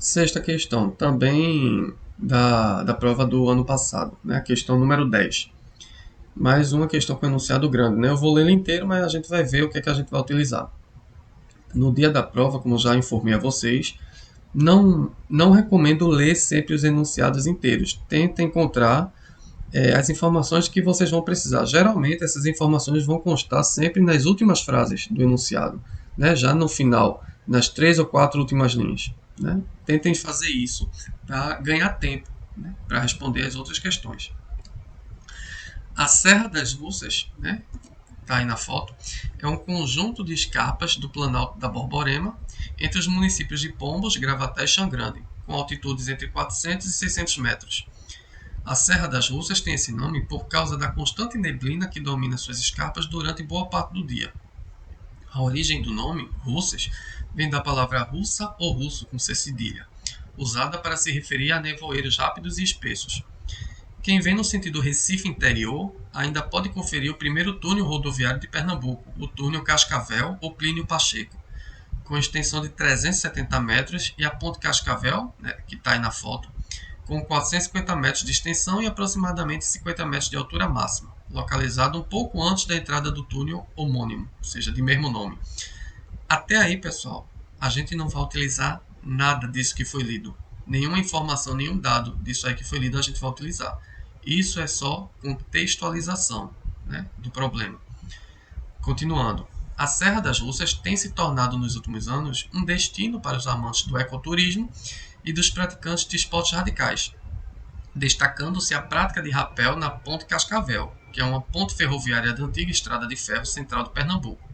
Sexta questão, também da prova do ano passado, né? A questão número 10. Mais uma questão com enunciado grande, né? Eu vou ler ele inteiro, mas a gente vai ver o que é que a gente vai utilizar. No dia da prova, como eu já informei a vocês, não recomendo ler sempre os enunciados inteiros. Tenta encontrar as informações que vocês vão precisar. Geralmente, essas informações vão constar sempre nas últimas frases do enunciado, né? Já no final, nas três ou quatro últimas linhas. Né? Tentem fazer isso para ganhar tempo, né? Para responder as outras questões. A Serra das Russas, né? Está aí na foto, é um conjunto de escarpas do Planalto da Borborema entre os municípios de Pombos, Gravatá e Xangrande, com altitudes entre 400 e 600 metros. A Serra das Russas tem esse nome por causa da constante neblina que domina suas escarpas durante boa parte do dia. A origem do nome, Russas, vem da palavra russa ou russo com C cedilha, usada para se referir a nevoeiros rápidos e espessos. Quem vem no sentido Recife interior ainda pode conferir o primeiro túnel rodoviário de Pernambuco, o túnel Cascavel ou Plínio Pacheco, com extensão de 370 metros, e a Ponte Cascavel, né, que está aí na foto, com 450 metros de extensão e aproximadamente 50 metros de altura máxima, localizado um pouco antes da entrada do túnel homônimo, ou seja, de mesmo nome. Até aí, pessoal, a gente não vai utilizar nada disso que foi lido. Nenhuma informação, nenhum dado disso aí que foi lido a gente vai utilizar. Isso é só contextualização, né, do problema. Continuando. A Serra das Russas tem se tornado nos últimos anos um destino para os amantes do ecoturismo e dos praticantes de esportes radicais, destacando-se a prática de rapel na Ponte Cascavel, que é uma ponte ferroviária da antiga estrada de ferro central do Pernambuco.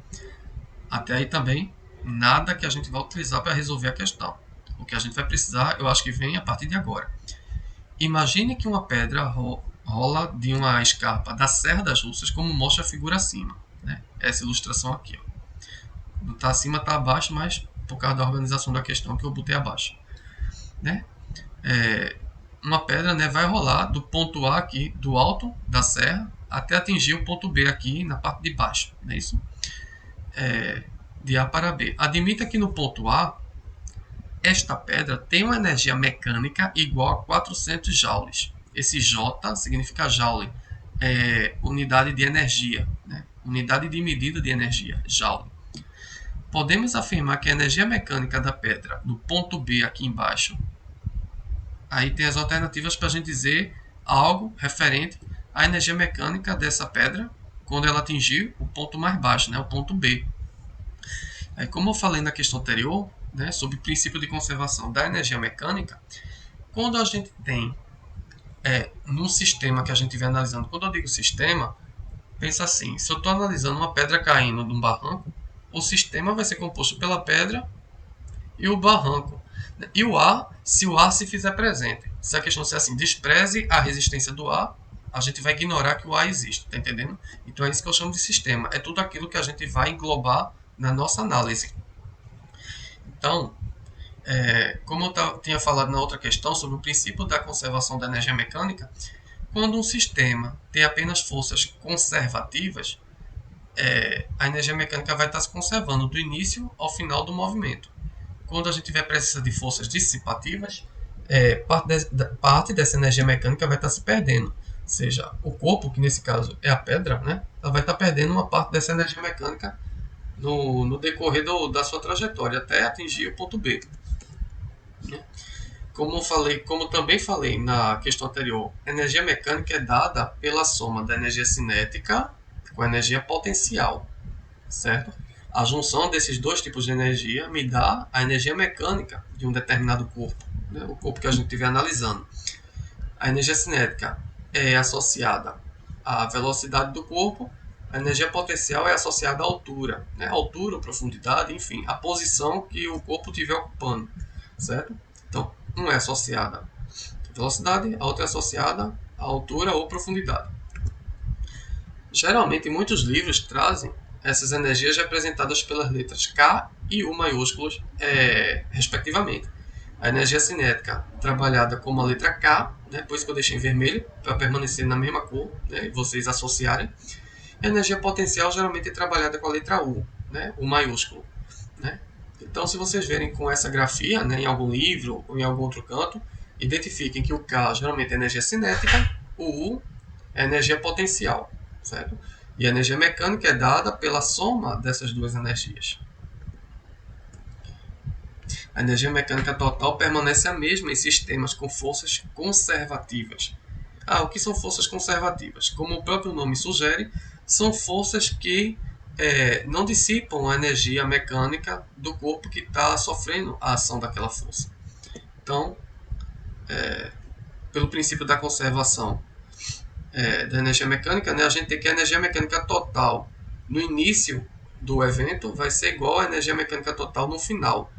Até aí também, nada que a gente vai utilizar para resolver a questão. O que a gente vai precisar, eu acho que vem a partir de agora. Imagine que uma pedra rola de uma escarpa da Serra das Russas, como mostra a figura acima. Né? Essa ilustração aqui. Ó. Tá acima, tá abaixo, mas por causa da organização da questão que eu botei abaixo. Né? Uma pedra, né, vai rolar do ponto A aqui, do alto da serra, até atingir o ponto B aqui na parte de baixo. Não é isso? De A para B. Admita que no ponto A, esta pedra tem uma energia mecânica igual a 400 joules. Esse J significa joule, unidade de energia, né? Unidade de medida de energia, joule. Podemos afirmar que a energia mecânica da pedra do ponto B aqui embaixo, aí tem as alternativas para a gente dizer algo referente à energia mecânica dessa pedra quando ela atingir o ponto mais baixo, né? O ponto B. Aí, como eu falei na questão anterior, né, sobre o princípio de conservação da energia mecânica, quando a gente tem num sistema que a gente vem analisando, quando eu digo sistema, pensa assim, se eu estou analisando uma pedra caindo de um barranco, o sistema vai ser composto pela pedra e o barranco. E o ar, se o ar se fizer presente. Se a questão é assim, despreze a resistência do ar, a gente vai ignorar que o ar existe, tá entendendo? Então é isso que eu chamo de sistema. É tudo aquilo que a gente vai englobar na nossa análise. Então, como eu tinha falado na outra questão sobre o princípio da conservação da energia mecânica, quando um sistema tem apenas forças conservativas, a energia mecânica vai estar se conservando do início ao final do movimento. Quando a gente tiver presença de forças dissipativas, parte dessa energia mecânica vai estar se perdendo. Ou seja, o corpo, que nesse caso é a pedra, né, ela vai estar perdendo uma parte dessa energia mecânica no decorrer da sua trajetória até atingir o ponto B. Como também falei na questão anterior, a energia mecânica é dada pela soma da energia cinética com a energia potencial, certo? A junção desses dois tipos de energia me dá a energia mecânica de um determinado corpo, né? O corpo que a gente estiver analisando. A energia cinética é associada à velocidade do corpo, a energia potencial é associada à altura, né? Altura, profundidade, enfim, a posição que o corpo estiver ocupando, certo? Então, uma é associada à velocidade, a outra é associada à altura ou profundidade. Geralmente, muitos livros trazem essas energias representadas pelas letras K e U maiúsculos, respectivamente. A energia cinética trabalhada como a letra K, né, por isso que eu deixei em vermelho, para permanecer na mesma cor, né, e vocês associarem. E a energia potencial geralmente é trabalhada com a letra U, né, U maiúsculo. Né? Então, se vocês verem com essa grafia, né, em algum livro ou em algum outro canto, identifiquem que o K geralmente é energia cinética, o U é energia potencial, certo? E a energia mecânica é dada pela soma dessas duas energias. A energia mecânica total permanece a mesma em sistemas com forças conservativas. O que são forças conservativas? Como o próprio nome sugere, são forças que não dissipam a energia mecânica do corpo que está sofrendo a ação daquela força. Então, pelo princípio da conservação da energia mecânica, né, a gente tem que a energia mecânica total no início do evento vai ser igual à energia mecânica total no final.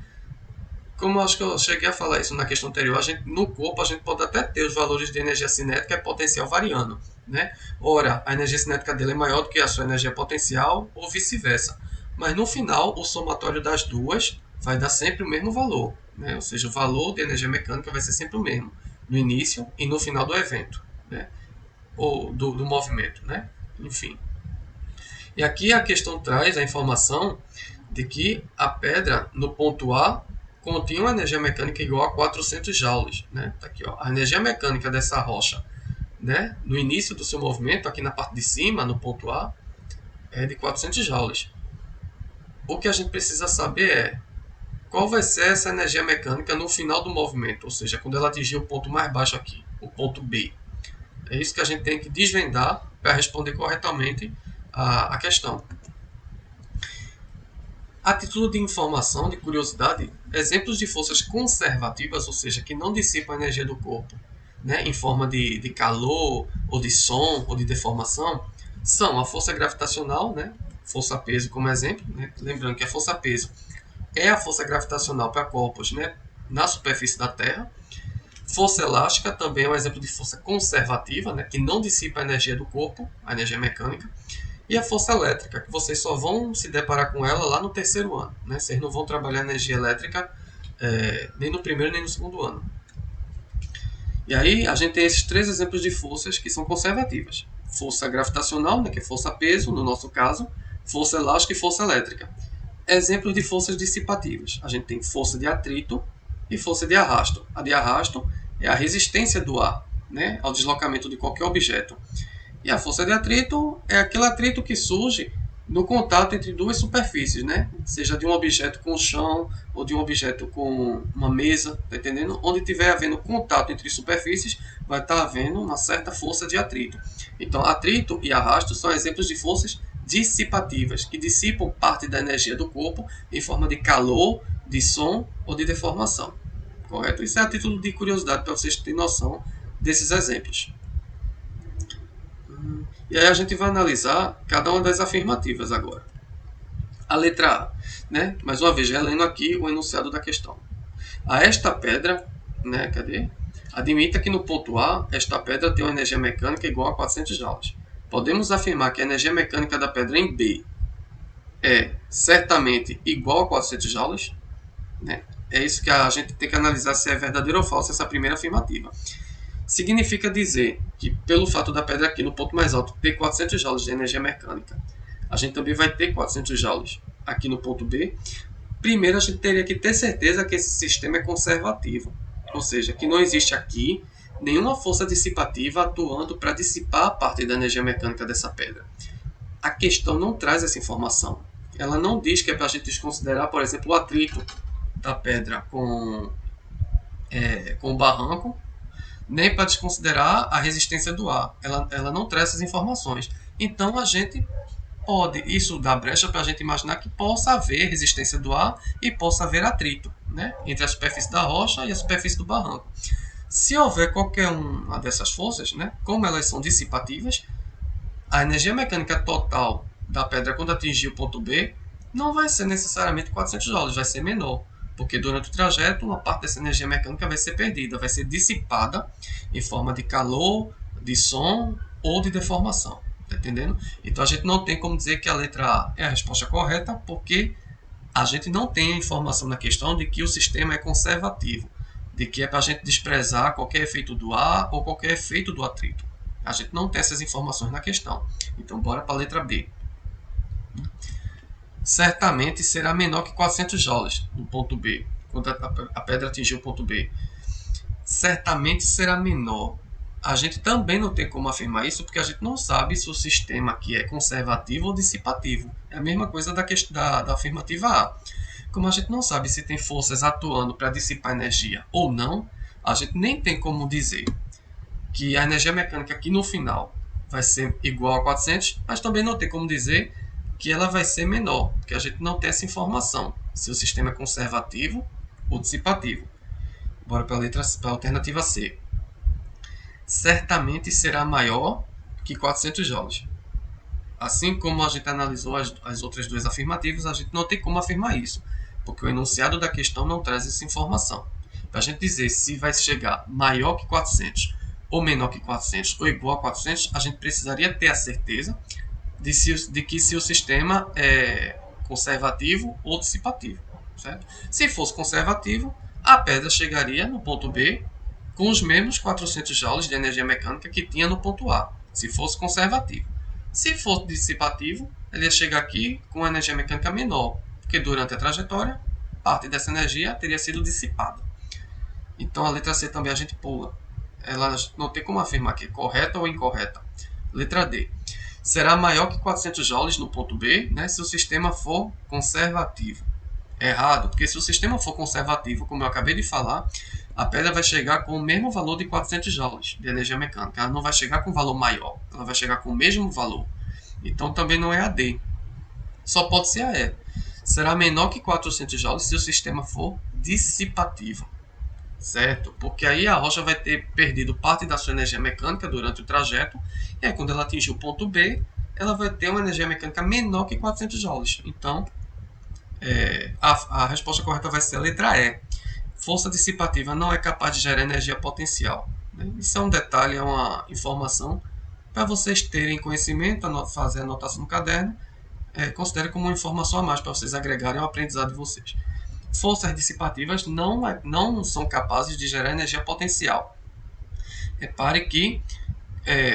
Como eu acho que eu cheguei a falar isso na questão anterior, no corpo a gente pode até ter os valores de energia cinética e potencial variando, né? Ora, a energia cinética dele é maior do que a sua energia potencial ou vice-versa. Mas no final, o somatório das duas vai dar sempre o mesmo valor, né? Ou seja, o valor de energia mecânica vai ser sempre o mesmo, no início e no final do evento, né? Ou do movimento, né? Enfim. E aqui a questão traz a informação de que a pedra no ponto A continha uma energia mecânica igual a 400 joules. Né? Tá aqui, ó. A energia mecânica dessa rocha, né, no início do seu movimento, aqui na parte de cima, no ponto A, é de 400 joules. O que a gente precisa saber é qual vai ser essa energia mecânica no final do movimento, ou seja, quando ela atingir o ponto mais baixo aqui, o ponto B. É isso que a gente tem que desvendar para responder corretamente a questão. A título de informação, de curiosidade, exemplos de forças conservativas, ou seja, que não dissipam a energia do corpo, né, em forma de calor, ou de som, ou de deformação, são a força gravitacional, né, força-peso como exemplo, né, lembrando que a força-peso é a força gravitacional para corpos, né, na superfície da Terra. Força elástica também é um exemplo de força conservativa, né, que não dissipa a energia do corpo, a energia mecânica. E a força elétrica, que vocês só vão se deparar com ela lá no terceiro ano. Né? Vocês não vão trabalhar energia elétrica nem no primeiro nem no segundo ano. E aí a gente tem esses três exemplos de forças que são conservativas. Força gravitacional, né, que é força-peso, no nosso caso, força elástica e força elétrica. Exemplos de forças dissipativas. A gente tem força de atrito e força de arrasto. A de arrasto é a resistência do ar, né, ao deslocamento de qualquer objeto. E a força de atrito é aquele atrito que surge no contato entre duas superfícies, né? Seja de um objeto com o chão ou de um objeto com uma mesa, tá entendendo? Onde tiver havendo contato entre superfícies, vai estar havendo uma certa força de atrito. Então, atrito e arrasto são exemplos de forças dissipativas, que dissipam parte da energia do corpo em forma de calor, de som ou de deformação. Correto? Isso é a título de curiosidade para vocês terem noção desses exemplos. E aí a gente vai analisar cada uma das afirmativas agora. A letra A, né? Mais uma vez, relendo aqui o enunciado da questão. A esta pedra, né? Cadê? Admita que no ponto A, esta pedra tem uma energia mecânica igual a 400 joules. Podemos afirmar que a energia mecânica da pedra em B é certamente igual a 400 joules? Né? É isso que a gente tem que analisar se é verdadeiro ou falso essa primeira afirmativa. Significa dizer que, pelo fato da pedra aqui no ponto mais alto ter 400 joules de energia mecânica, a gente também vai ter 400 joules aqui no ponto B. Primeiro, a gente teria que ter certeza que esse sistema é conservativo, ou seja, que não existe aqui nenhuma força dissipativa atuando para dissipar a parte da energia mecânica dessa pedra. A questão não traz essa informação. Ela não diz que é para a gente desconsiderar, por exemplo, o atrito da pedra com o barranco, nem para desconsiderar a resistência do ar. Ela não traz essas informações. Então a gente pode, isso dá brecha para a gente imaginar que possa haver resistência do ar e possa haver atrito, né, entre a superfície da rocha e a superfície do barranco. Se houver qualquer uma dessas forças, né, como elas são dissipativas, a energia mecânica total da pedra quando atingir o ponto B não vai ser necessariamente 400 joules, vai ser menor. Porque durante o trajeto, uma parte dessa energia mecânica vai ser perdida, vai ser dissipada em forma de calor, de som ou de deformação. Tá entendendo? Então a gente não tem como dizer que a letra A é a resposta correta, porque a gente não tem a informação na questão de que o sistema é conservativo, de que é para a gente desprezar qualquer efeito do ar ou qualquer efeito do atrito. A gente não tem essas informações na questão. Então bora para a letra B. certamente será menor que 400 joules no ponto B, quando a pedra atingir o ponto B. Certamente será menor. A gente também não tem como afirmar isso porque a gente não sabe se o sistema aqui é conservativo ou dissipativo. É a mesma coisa da afirmativa A. Como a gente não sabe se tem forças atuando para dissipar energia ou não, a gente nem tem como dizer que a energia mecânica aqui no final vai ser igual a 400, mas também não tem como dizer que ela vai ser menor, porque a gente não tem essa informação, se o sistema é conservativo ou dissipativo. Bora para a alternativa C. Certamente será maior que 400 joules. Assim como a gente analisou as outras duas afirmativas, a gente não tem como afirmar isso, porque o enunciado da questão não traz essa informação. Para a gente dizer se vai chegar maior que 400 ou menor que 400 ou igual a 400, a gente precisaria ter a certeza de que se o sistema é conservativo ou dissipativo. Certo? Se fosse conservativo, a pedra chegaria no ponto B com os mesmos 400 joules de energia mecânica que tinha no ponto A, se fosse conservativo. Se fosse dissipativo, ele ia chegar aqui com energia mecânica menor, porque durante a trajetória, parte dessa energia teria sido dissipada. Então a letra C também a gente pula. Ela não tem como afirmar que é correta ou incorreta. Letra D. Será maior que 400 joules no ponto B, né, se o sistema for conservativo. Errado, porque se o sistema for conservativo, como eu acabei de falar, a pedra vai chegar com o mesmo valor de 400 joules de energia mecânica. Ela não vai chegar com um valor maior, ela vai chegar com o mesmo valor. Então também não é a D. Só pode ser a E. Será menor que 400 joules se o sistema for dissipativo. Certo? Porque aí a rocha vai ter perdido parte da sua energia mecânica durante o trajeto, e aí quando ela atingir o ponto B, ela vai ter uma energia mecânica menor que 400 joules. Então, a resposta correta vai ser a letra E. Força dissipativa não é capaz de gerar energia potencial. Né? Isso é um detalhe, é uma informação para vocês terem conhecimento, fazer anotação no caderno. Considere como uma informação a mais para vocês agregarem ao aprendizado de vocês. Forças dissipativas não são capazes de gerar energia potencial. Repare que,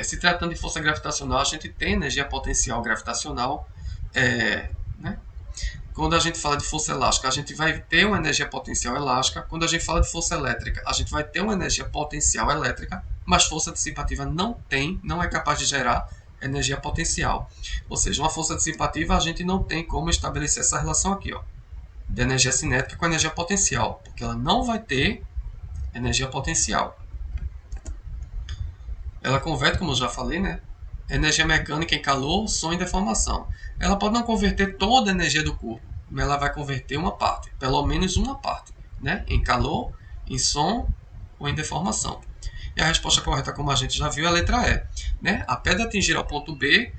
se tratando de força gravitacional, a gente tem energia potencial gravitacional. Né? Quando a gente fala de força elástica, a gente vai ter uma energia potencial elástica. Quando a gente fala de força elétrica, a gente vai ter uma energia potencial elétrica, mas força dissipativa não é capaz de gerar energia potencial. Ou seja, uma força dissipativa a gente não tem como estabelecer essa relação aqui, ó, de energia cinética com energia potencial, porque ela não vai ter energia potencial. Ela converte, como eu já falei, né? Energia mecânica em calor, som e deformação. Ela pode não converter toda a energia do corpo, mas ela vai converter uma parte, pelo menos uma parte, né? Em calor, em som ou em deformação. E a resposta correta, como a gente já viu, é a letra E. Né? A pedra atingirá o ponto B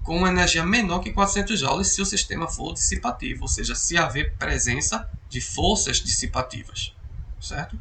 com uma energia menor que 400 joules se o sistema for dissipativo, ou seja, se haver presença de forças dissipativas. Certo?